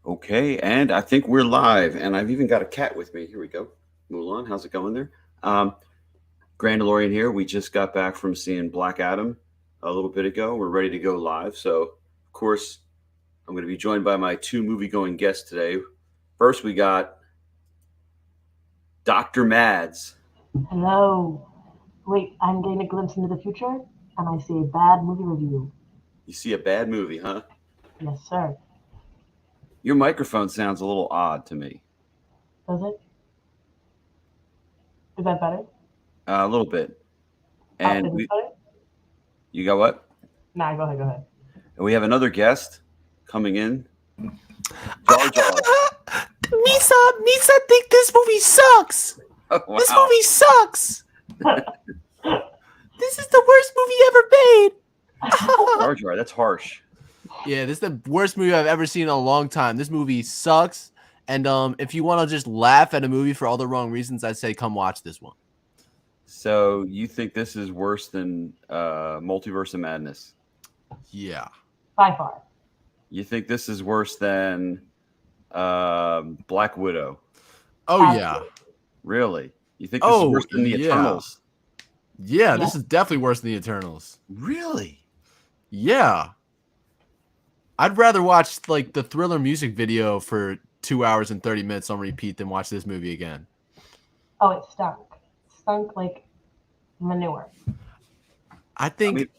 Okay, and I think we're live, and I've even got a cat with me. Here we go. Mulan, how's it going there? Um, Grandalorian here. We just got back from seeing Black Adam a little bit ago. We're ready to go live. So, of course, I'm going to be joined by my two movie-going guests today. First, we got Dr. Mads. Hello. Wait, I'm getting a glimpse into the future, and I see a bad movie review. You see a bad movie, huh? Yes, sir. Your microphone sounds a little odd to me. Does it? Is that better? A little bit. Is And this better? you got what? Nah, go ahead, go ahead. And we have another guest coming in, Jar Jar. Misa think this movie sucks. Oh, This wow. movie sucks. This is the worst movie ever made. Jar Jar, that's harsh. Yeah, this is the worst movie I've ever seen in a long time. This movie sucks. And if you want to just laugh at a movie for all the wrong reasons, I'd say come watch this one. So you think this is worse than Multiverse of Madness? Yeah. By far. You think this is worse than Black Widow? Oh Absolutely. yeah. Really? You think this is Oh, worse than the yeah. Eternals? Yeah, this is definitely worse than the Eternals. Really? Yeah. I'd rather watch like the Thriller music video for 2 hours and 30 minutes on repeat than watch this movie again. Oh, it stunk. Stunk like manure. I think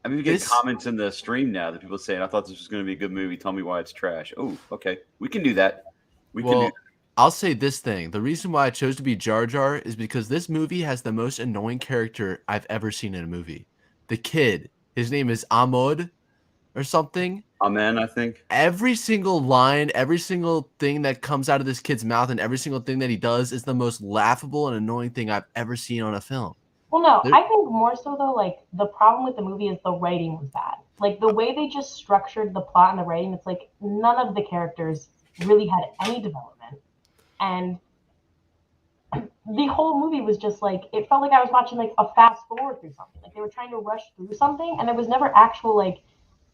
I mean, we get this- comments in the stream now that people saying, "I thought this was going to be a good movie. Tell me why it's trash." Oh, okay, we can do that. We can do. Well, I'll say this thing. The reason why I chose to be Jar Jar is because this movie has the most annoying character I've ever seen in a movie. The kid. His name is Ahmad or something. Amen. I think. Every single line, every single thing that comes out of this kid's mouth and every single thing that he does is the most laughable and annoying thing I've ever seen on a film. Well, no, There- I think more so though, like the problem with the movie is the writing was bad. Like the way they just structured the plot and the writing, it's like none of the characters really had any development. And the whole movie was just like it felt like I was watching like a fast forward through something. Like they were trying to rush through something, and there was never actual like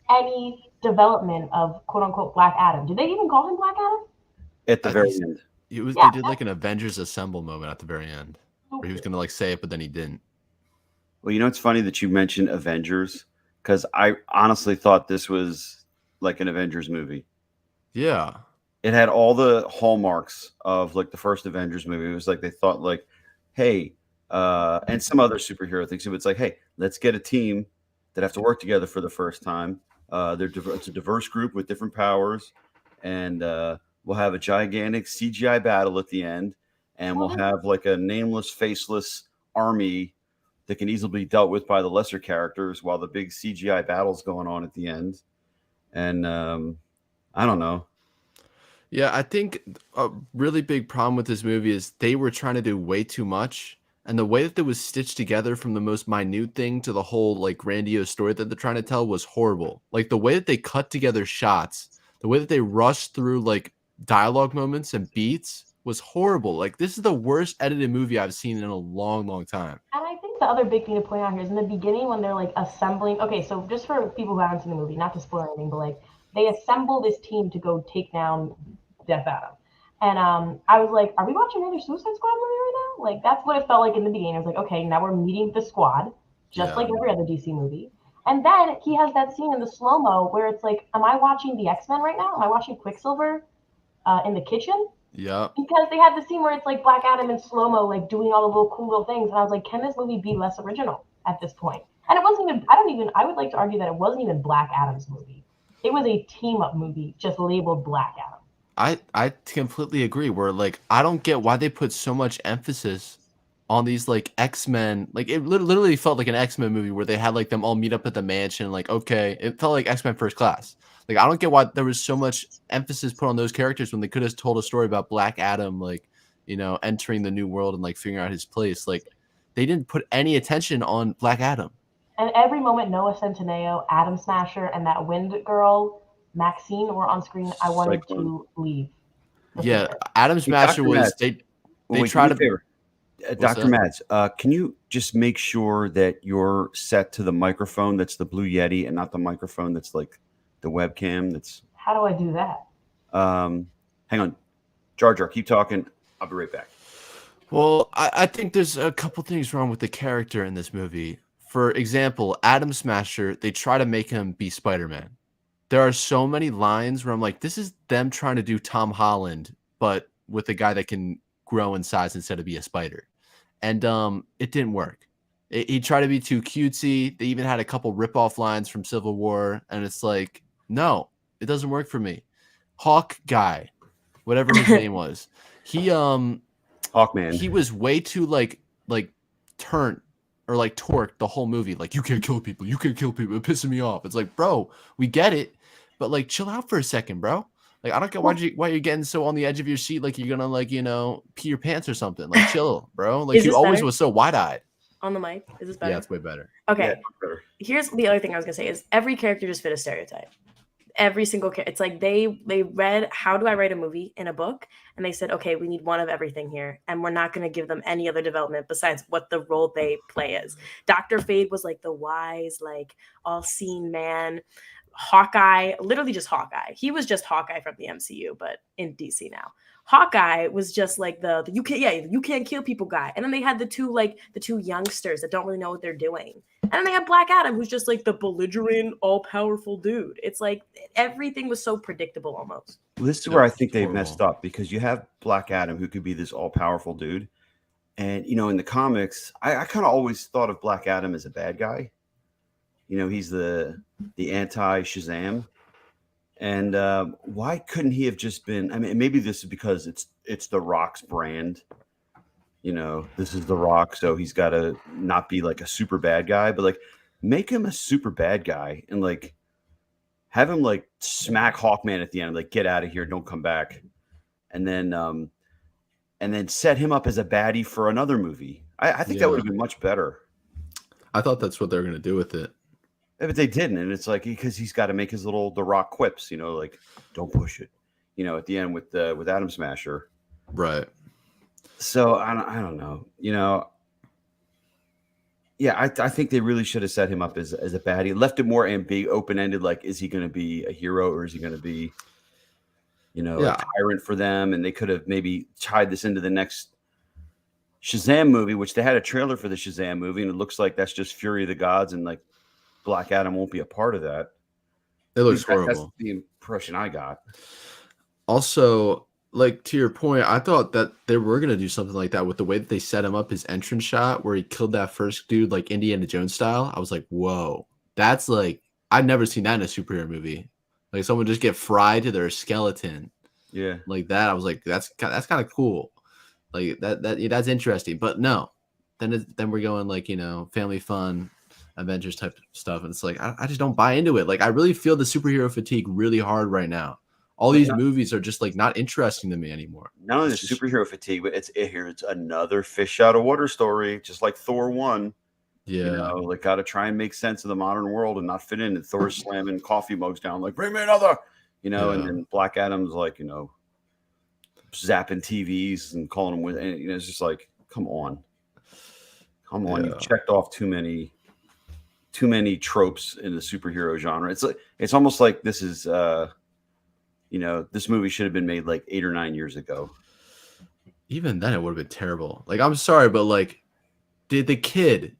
any development of quote unquote Black Adam. Did they even call him Black Adam? At the I very think- end. Yeah. They did like an Avengers Assemble moment at the very end where he was gonna like say it, but then he didn't. Well, you know, it's funny that you mentioned Avengers because I honestly thought this was like an Avengers movie. Yeah. It had all the hallmarks of like the first Avengers movie. It was like they thought like, hey, and some other superhero things. So it's like, hey, let's get a team that have to work together for the first time. It's a diverse group with different powers, and we'll have a gigantic CGI battle at the end, and we'll have like a nameless, faceless army that can easily be dealt with by the lesser characters while the big CGI battle's going on at the end. And I don't know. Yeah, I think a really big problem with this movie is they were trying to do way too much. And the way that it was stitched together from the most minute thing to the whole like grandiose story that they're trying to tell was horrible. Like the way that they cut together shots, the way that they rushed through like dialogue moments and beats was horrible. Like this is the worst edited movie I've seen in a long, long time. And I think the other big thing to point out here is in the beginning when they're like assembling. Okay, so just for people who haven't seen the movie, not to spoil anything, but like they assemble this team to go take down Death Adam. And I was like, are we watching another Suicide Squad movie right now? Like that's what it felt like in the beginning. I was like, okay, now we're meeting the squad, just Yeah. like every other DC movie. And then he has that scene in the slow mo where it's like, am I watching the X-Men right now? Am I watching Quicksilver in the kitchen? Yeah. Because they had the scene where it's like Black Adam in slow mo, like doing all the little cool little things, and I was like, can this movie be less original at this point? And it wasn't even. I would like to argue that it wasn't even Black Adam's movie. It was a team up movie, just labeled Black Adam. I completely agree. Where like I don't get why they put so much emphasis on these like X-Men. Like it literally felt like an X-Men movie where they had like them all meet up at the mansion. Like okay, it felt like X-Men First Class. Like I don't get why there was so much emphasis put on those characters when they could have told a story about Black Adam, like entering the new world and like figuring out his place. Like they didn't put any attention on Black Adam. And every moment Noah Centineo, Adam Smasher, and that Wind girl, Maxine, were on screen, I wanted Cyclone. to leave. the Yeah, theater. Adam Smasher Dr. was Mads. they Wait, try do me a to- favor. Dr. that? Mads, can you just make sure that you're set to the microphone that's the Blue Yeti and not the microphone that's like the webcam? That's How do I do that? Hang on, Jar Jar, keep talking. I'll be right back. Well, I think there's a couple things wrong with the character in this movie. For example, Adam Smasher, they try to make him be Spider-Man. There are so many lines where I'm like, this is them trying to do Tom Holland, but with a guy that can grow in size instead of be a spider. And it didn't work. He tried to be too cutesy. They even had a couple rip-off lines from Civil War, and it's like, no, it doesn't work for me. Hawk guy, whatever his name was, Hawkman. he was way too like turn or like torque the whole movie. Like, you can't kill people. You can't kill people. It pissing me off. It's like, bro, we get it, but like, chill out for a second, bro. Like, I don't get why you're getting so on the edge of your seat, like you're gonna like pee your pants or something. Like, chill, bro. Like, you always was so wide eyed. On the mic, is this better? Yeah, it's way better. Okay. Yeah, better. Here's the other thing I was gonna say is every character just fit a stereotype. Every single character. It's like they read how do I write a movie in a book, and they said, okay, we need one of everything here, and we're not gonna give them any other development besides what the role they play is. Dr. Fade was like the wise, like all-seeing man. Hawkeye, literally just Hawkeye. He was just Hawkeye from the MCU, but in DC now. Hawkeye was just like the you can't kill people guy. And then they had the two youngsters that don't really know what they're doing. And then they had Black Adam, who's just like the belligerent, all-powerful dude. It's like everything was so predictable almost. This is where I think they messed up, because you have Black Adam, who could be this all-powerful dude. And, in the comics, I kind of always thought of Black Adam as a bad guy. He's the anti-Shazam. And why couldn't he have just been? I mean, maybe this is because it's The Rock's brand. This is The Rock, so he's got to not be like a super bad guy, but like make him a super bad guy and like have him like smack Hawkman at the end, like get out of here, don't come back, and then set him up as a baddie for another movie. I think that would have been much better. I thought that's what they were gonna do with it. Yeah, but they didn't, and it's like because he's got to make his little The Rock quips, like don't push it, at the end with Adam Smasher, right? So I don't know, yeah, I think they really should have set him up as a baddie, left it more open ended, like is he going to be a hero or is he going to be, a tyrant for them? And they could have maybe tied this into the next Shazam movie, which they had a trailer for the Shazam movie, and it looks like that's just Fury of the Gods, and like Black Adam won't be a part of that. It looks horrible. That's the impression I got. Also, like to your point, I thought that they were gonna do something like that with the way that they set him up, his entrance shot where he killed that first dude like Indiana Jones style. I was like, whoa, that's like I've never seen that in a superhero movie. Like someone just get fried to their skeleton. Yeah, like that. I was like, that's kind of cool. Like that's interesting. But no, then we're going like family fun, Avengers type stuff, and it's like I just don't buy into it. Like I really feel the superhero fatigue really hard right now. All these movies are just like not interesting to me anymore. Not only the superhero fatigue, but it's another fish out of water story, just like Thor 1. Yeah, like got to try and make sense of the modern world and not fit in. And Thor's slamming coffee mugs down, like bring me another. And then Black Adam's like zapping TVs and calling them with, and it's just like, come on, you've checked off too many tropes in the superhero genre. It's almost like this is this movie should have been made like 8 or 9 years ago. Even then it would have been terrible. Like I'm sorry, but like did the kid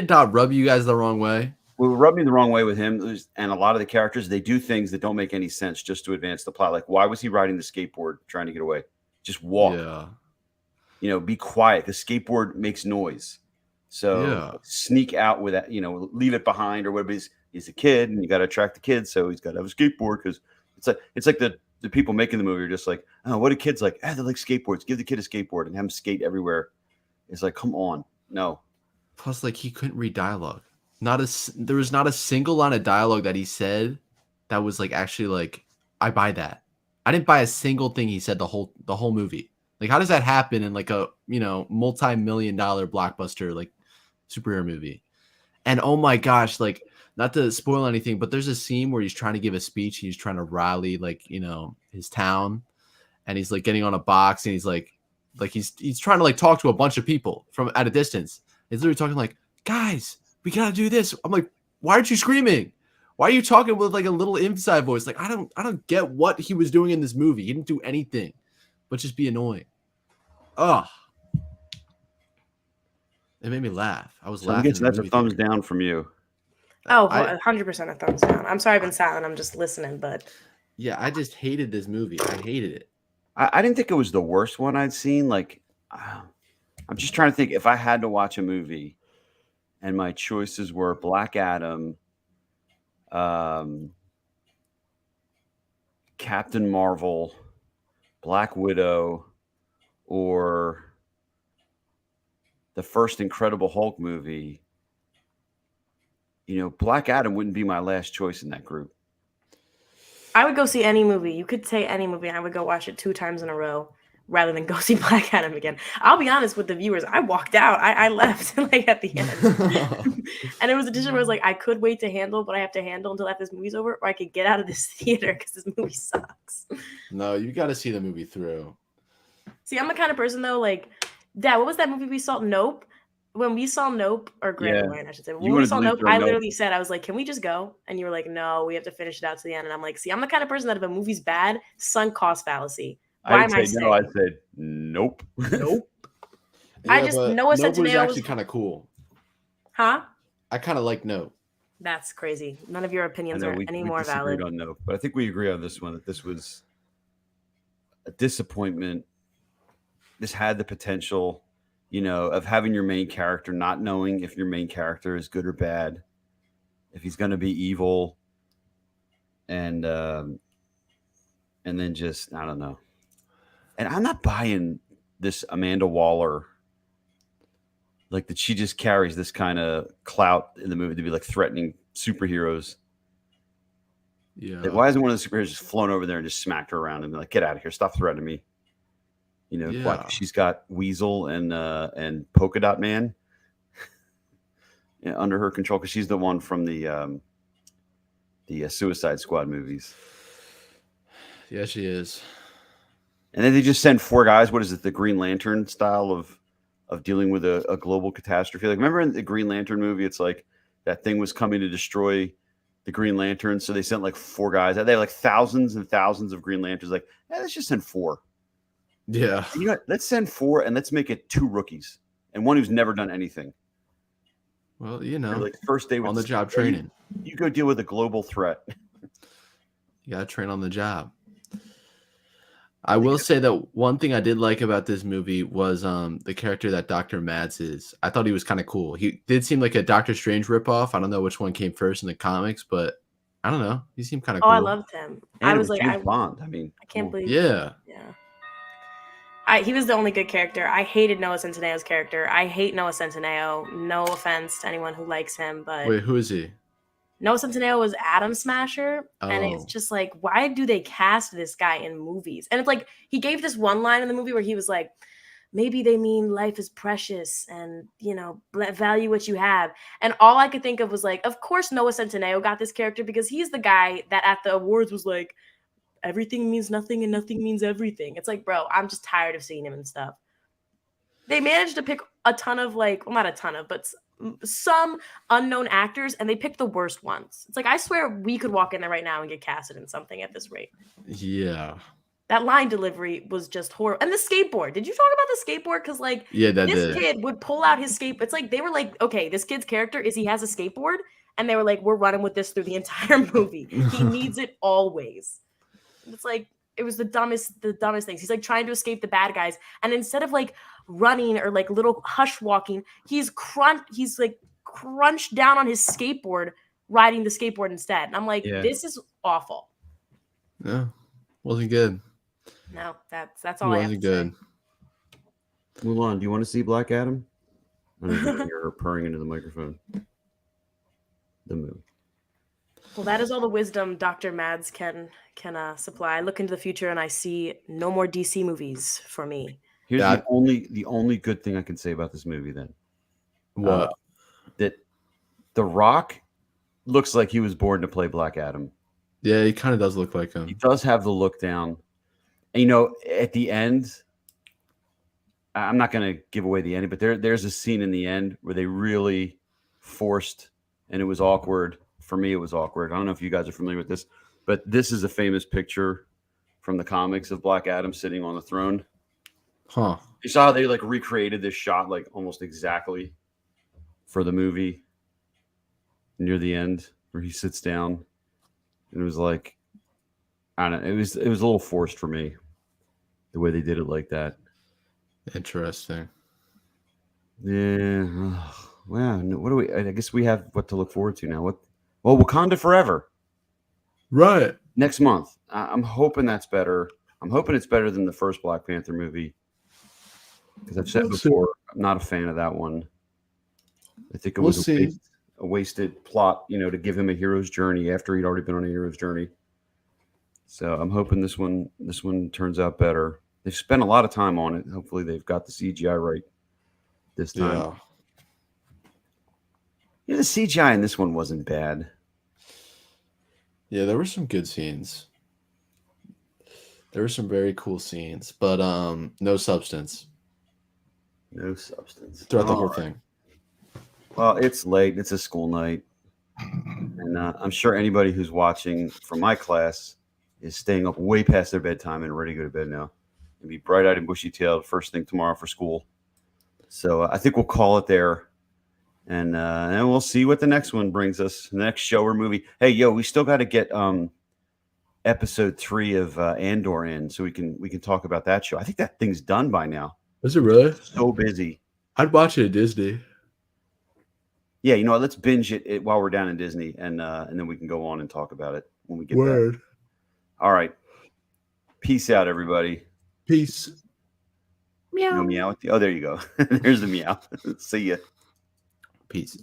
not rub you guys the wrong way? Well, it rubbed me the wrong way with him, and a lot of the characters, they do things that don't make any sense just to advance the plot. Like, why was he riding the skateboard trying to get away? Just walk. Yeah. Be quiet. The skateboard makes noise. So sneak out with that, leave it behind or whatever. He's a kid, and you got to attract the kids, so he's got to have a skateboard because it's like the people making the movie are just like, oh, what do kids like? They like skateboards. Give the kid a skateboard and have him skate everywhere. It's like, come on, no. Plus, like he couldn't read dialogue. There was not a single line of dialogue that he said that was like actually like I buy that. I didn't buy a single thing he said the whole movie. Like how does that happen in like a multi-million-dollar blockbuster like superhero movie? And oh my gosh, like not to spoil anything, but there's a scene where he's trying to give a speech. He's trying to rally like his town, and he's like getting on a box, and he's like he's trying to like talk to a bunch of people from at a distance. He's literally talking like, guys, we gotta do this. I'm like, why aren't you screaming? Why are you talking with like a little inside voice? Like I don't get what he was doing in this movie. He didn't do anything, but just be annoying. Ugh. It made me laugh. I was laughing. That's a thumbs down from you. Oh, 100% a thumbs down. I'm sorry I've been silent. I'm just listening, but yeah, I just hated this movie. I hated it. I didn't think it was the worst one I'd seen. Like, I'm just trying to think if I had to watch a movie and my choices were Black Adam, Captain Marvel, Black Widow, or the first Incredible Hulk movie, Black Adam wouldn't be my last choice in that group. I would go see any movie. You could say any movie, and I would go watch it 2 times in a row rather than go see Black Adam again. I'll be honest with the viewers. I walked out. I left like at the end. And it was a decision where I was like, I could wait to handle what I have to handle until after this movie's over, or I could get out of this theater because this movie sucks. No, you got to see the movie through. See, I'm the kind of person, though, like, Dad, what was that movie we saw? Nope. When we saw Nope, or Grandma, I should say. When we saw Nope, I literally said, I was like, can we just go? And you were like, no, we have to finish it out to the end. And I'm like, see, I'm the kind of person that if a movie's bad, sunk cost fallacy. Why am I saying? No, I said nope. Nope. I just Noah Centineo was actually kind of cool. Huh? I kind of like Nope. That's crazy. None of your opinions are any more valid. On Nope, but I think we agree on this one that this was a disappointment. This had the potential, of having your main character not knowing if your main character is good or bad, if he's going to be evil, and then just I don't know. And I'm not buying this Amanda Waller, like that she just carries this kind of clout in the movie to be like threatening superheroes. Yeah. Like, why isn't one of the superheroes just flown over there and just smacked her around and be like, get out of here, stop threatening me? Like she's got Weasel and Polka Dot Man under her control because she's the one from the Suicide Squad movies. Yeah, she is. And then they just send 4 guys. What is it? The Green Lantern style of dealing with a global catastrophe. Like, remember in the Green Lantern movie, it's like that thing was coming to destroy the Green Lantern. So they sent like 4 guys. They had like thousands and thousands of Green Lanterns. Like, let's just send 4. Yeah. Let's send 4 and let's make it 2 rookies and one who's never done anything. Well, like first day on the job training. You go deal with a global threat. You got to train on the job. I will say that one thing I did like about this movie was the character that Dr. Mads is. I thought he was kind of cool. He did seem like a Doctor Strange ripoff. I don't know which one came first in the comics, but I don't know. He seemed kind of cool. Oh, I loved him. And I was like, Bond. I mean, I can't believe. Yeah. Yeah. He was the only good character. I hated Noah Centineo's character. I hate Noah Centineo. No offense to anyone who likes him, but wait, who is he? Noah Centineo was Atom Smasher, and it's just like, why do they cast this guy in movies? And it's like he gave this one line in the movie where he was like, maybe they mean life is precious and value what you have. And all I could think of was like, of course Noah Centineo got this character because he's the guy that at the awards was like, everything means nothing and nothing means everything. It's like, bro, I'm just tired of seeing him and stuff. They managed to pick a ton of not a ton of, but some unknown actors, and they picked the worst ones. It's like, I swear we could walk in there right now and get casted in something at this rate. Yeah. That line delivery was just horrible. And the skateboard. Did you talk about the skateboard? Because this kid would pull out his skateboard. It's like they were like, okay, this kid's character he has a skateboard, and they were like, we're running with this through the entire movie. He needs it always. It's like it was the dumbest things. He's like trying to escape the bad guys, and instead of like running or like little hush walking, he's like crunched down on his skateboard, riding the skateboard instead. And I'm like, This is awful. Yeah, wasn't good. No, that's all I have to good. say. Mulan, do you want to see Black Adam? I don't know if you're purring into the microphone. The movie. Well, that is all the wisdom Dr. Mads can supply. I look into the future and I see no more DC movies for me. Here's the only good thing I can say about this movie then. What? That The Rock looks like he was born to play Black Adam. Yeah, he kind of does look like him. He does have the look down. And, at the end, I'm not going to give away the ending, but there's a scene in the end where they really forced, and it was awkward, for me, it was awkward. I don't know if you guys are familiar with this, but this is a famous picture from the comics of Black Adam sitting on the throne. Huh. You saw how they like recreated this shot like almost exactly for the movie near the end where he sits down. And it was like, I don't know, it was a little forced for me the way they did it like that. Interesting. Yeah. Well, what do we? I guess we have what to look forward to now. Well, Wakanda Forever Right. next month. I'm hoping that's better. I'm hoping it's better than the first Black Panther movie. Because I've said before, I'm not a fan of that one. I think it was a wasted plot, to give him a hero's journey after he'd already been on a hero's journey. So I'm hoping this one turns out better. They've spent a lot of time on it. Hopefully they've got the CGI right this time. Yeah, the CGI in this one wasn't bad. Yeah, there were some good scenes. There were some very cool scenes, but no substance. No substance Throughout the whole thing. Well, it's late. It's a school night. And I'm sure anybody who's watching from my class is staying up way past their bedtime and ready to go to bed now. And be bright-eyed and bushy-tailed first thing tomorrow for school. So I think we'll call it there. And we'll see what the next one brings us. The next show or movie. Hey, we still got to get episode 3 of Andor in so we can talk about that show. I think that thing's done by now. Is it really? So busy. I'd watch it at Disney. Yeah, let's binge it while we're down in Disney, and then we can go on and talk about it when we get back. All right. Peace out, everybody. Peace. Meow. No meow. Oh, there you go. There's the meow. See ya. Peace.